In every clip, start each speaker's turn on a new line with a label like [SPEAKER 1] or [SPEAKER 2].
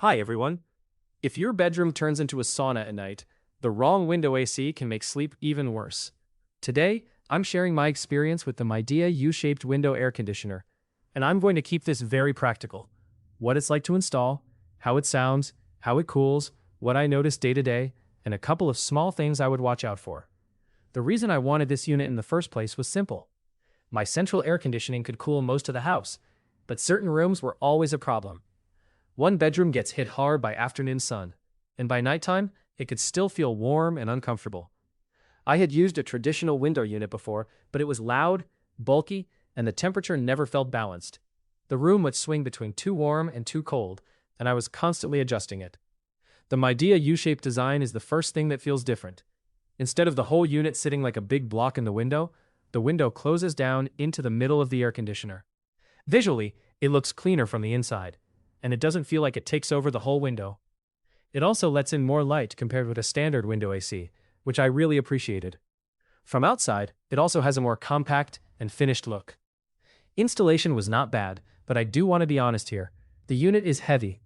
[SPEAKER 1] Hi everyone. If your bedroom turns into a sauna at night, the wrong window AC can make sleep even worse. Today, I'm sharing my experience with the Midea U-shaped window air conditioner, and I'm going to keep this very practical. What it's like to install, how it sounds, how it cools, what I notice day to day, and a couple of small things I would watch out for. The reason I wanted this unit in the first place was simple. My central air conditioning could cool most of the house, but certain rooms were always a problem. One bedroom gets hit hard by afternoon sun, and by nighttime, it could still feel warm and uncomfortable. I had used a traditional window unit before, but it was loud, bulky, and the temperature never felt balanced. The room would swing between too warm and too cold, and I was constantly adjusting it. The Midea U-shaped design is the first thing that feels different. Instead of the whole unit sitting like a big block in the window closes down into the middle of the air conditioner. Visually, it looks cleaner from the inside, and it doesn't feel like it takes over the whole window. It also lets in more light compared with a standard window AC, which I really appreciated. From outside, it also has a more compact and finished look. Installation was not bad, but I do want to be honest here. The unit is heavy.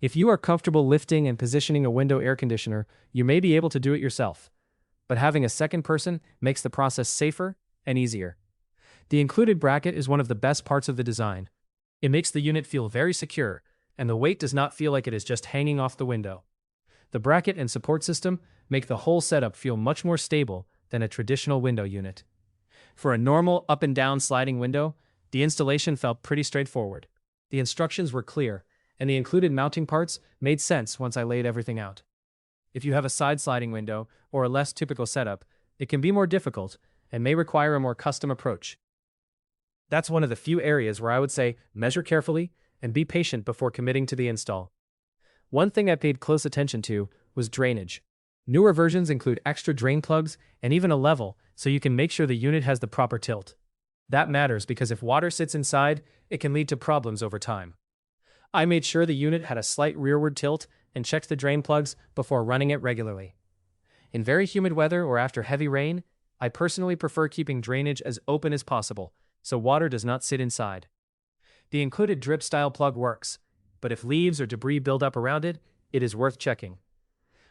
[SPEAKER 1] If you are comfortable lifting and positioning a window air conditioner, you may be able to do it yourself. But having a second person makes the process safer and easier. The included bracket is one of the best parts of the design. It makes the unit feel very secure, and the weight does not feel like it is just hanging off the window. The bracket and support system make the whole setup feel much more stable than a traditional window unit. For a normal up and down sliding window, the installation felt pretty straightforward. The instructions were clear, and the included mounting parts made sense once I laid everything out. If you have a side sliding window or a less typical setup, it can be more difficult and may require a more custom approach. That's one of the few areas where I would say measure carefully and be patient before committing to the install. One thing I paid close attention to was drainage. Newer versions include extra drain plugs and even a level so you can make sure the unit has the proper tilt. That matters because if water sits inside, it can lead to problems over time. I made sure the unit had a slight rearward tilt and checked the drain plugs before running it regularly. In very humid weather or after heavy rain, I personally prefer keeping drainage as open as possible so water does not sit inside. The included drip-style plug works, but if leaves or debris build up around it, it is worth checking.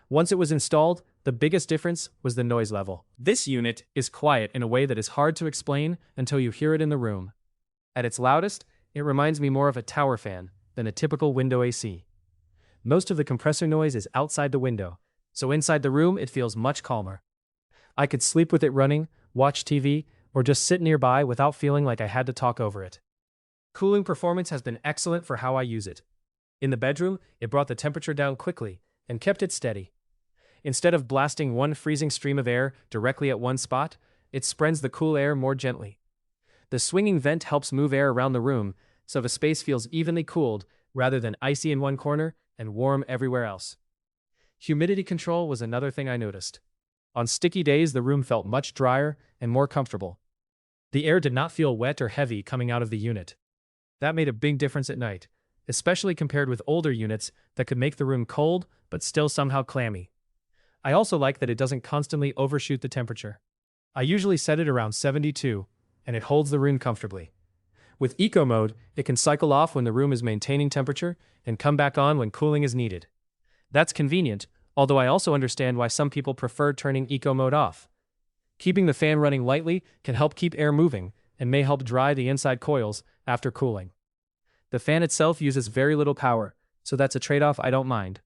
[SPEAKER 1] Once it was installed, the biggest difference was the noise level. This unit is quiet in a way that is hard to explain until you hear it in the room. At its loudest, it reminds me more of a tower fan than a typical window AC. Most of the compressor noise is outside the window, so inside the room it feels much calmer. I could sleep with it running, watch TV, or just sit nearby without feeling like I had to talk over it. Cooling performance has been excellent for how I use it. In the bedroom, it brought the temperature down quickly and kept it steady. Instead of blasting one freezing stream of air directly at one spot, it spreads the cool air more gently. The swinging vent helps move air around the room, so the space feels evenly cooled rather than icy in one corner and warm everywhere else. Humidity control was another thing I noticed. On sticky days, the room felt much drier and more comfortable. The air did not feel wet or heavy coming out of the unit. That made a big difference at night, especially compared with older units that could make the room cold but still somehow clammy. I also like that it doesn't constantly overshoot the temperature. I usually set it around 72, and it holds the room comfortably. With Eco Mode, it can cycle off when the room is maintaining temperature and come back on when cooling is needed. That's convenient, although I also understand why some people prefer turning Eco Mode off. Keeping the fan running lightly can help keep air moving and may help dry the inside coils after cooling. The fan itself uses very little power, so that's a trade-off I don't mind.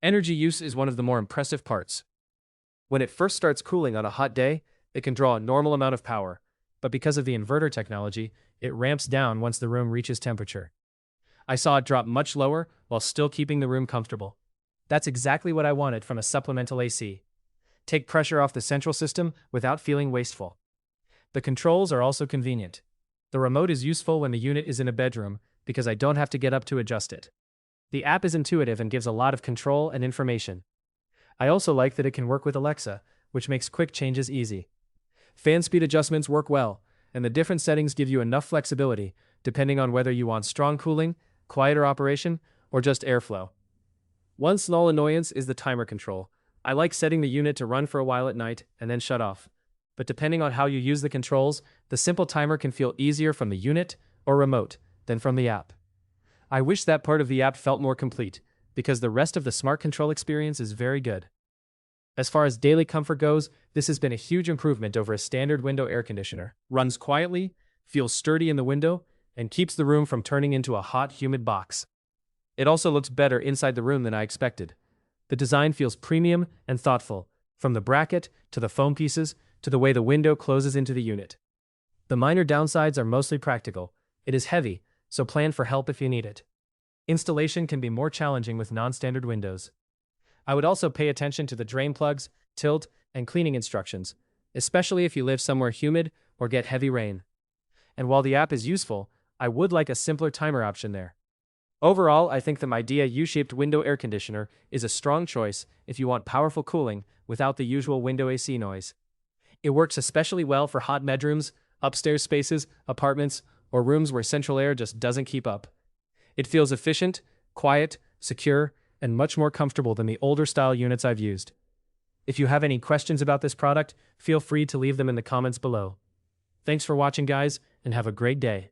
[SPEAKER 1] Energy use is one of the more impressive parts. When it first starts cooling on a hot day, it can draw a normal amount of power, but because of the inverter technology, it ramps down once the room reaches temperature. I saw it drop much lower while still keeping the room comfortable. That's exactly what I wanted from a supplemental AC. Take pressure off the central system without feeling wasteful. The controls are also convenient. The remote is useful when the unit is in a bedroom because I don't have to get up to adjust it. The app is intuitive and gives a lot of control and information. I also like that it can work with Alexa, which makes quick changes easy. Fan speed adjustments work well, and the different settings give you enough flexibility depending on whether you want strong cooling, quieter operation, or just airflow. One small annoyance is the timer control. I like setting the unit to run for a while at night and then shut off. But depending on how you use the controls, the simple timer can feel easier from the unit or remote than from the app. I wish that part of the app felt more complete, because the rest of the smart control experience is very good. As far as daily comfort goes, this has been a huge improvement over a standard window air conditioner. Runs quietly, feels sturdy in the window, and keeps the room from turning into a hot, humid box. It also looks better inside the room than I expected. The design feels premium and thoughtful, from the bracket to the foam pieces to the way the window closes into the unit. The minor downsides are mostly practical. It is heavy, so plan for help if you need it. Installation can be more challenging with non-standard windows. I would also pay attention to the drain plugs, tilt, and cleaning instructions, especially if you live somewhere humid or get heavy rain. And while the app is useful, I would like a simpler timer option there. Overall, I think the Midea U-shaped window air conditioner is a strong choice if you want powerful cooling without the usual window AC noise. It works especially well for hot bedrooms, upstairs spaces, apartments, or rooms where central air just doesn't keep up. It feels efficient, quiet, secure, and much more comfortable than the older style units I've used. If you have any questions about this product, feel free to leave them in the comments below. Thanks for watching, guys, and have a great day.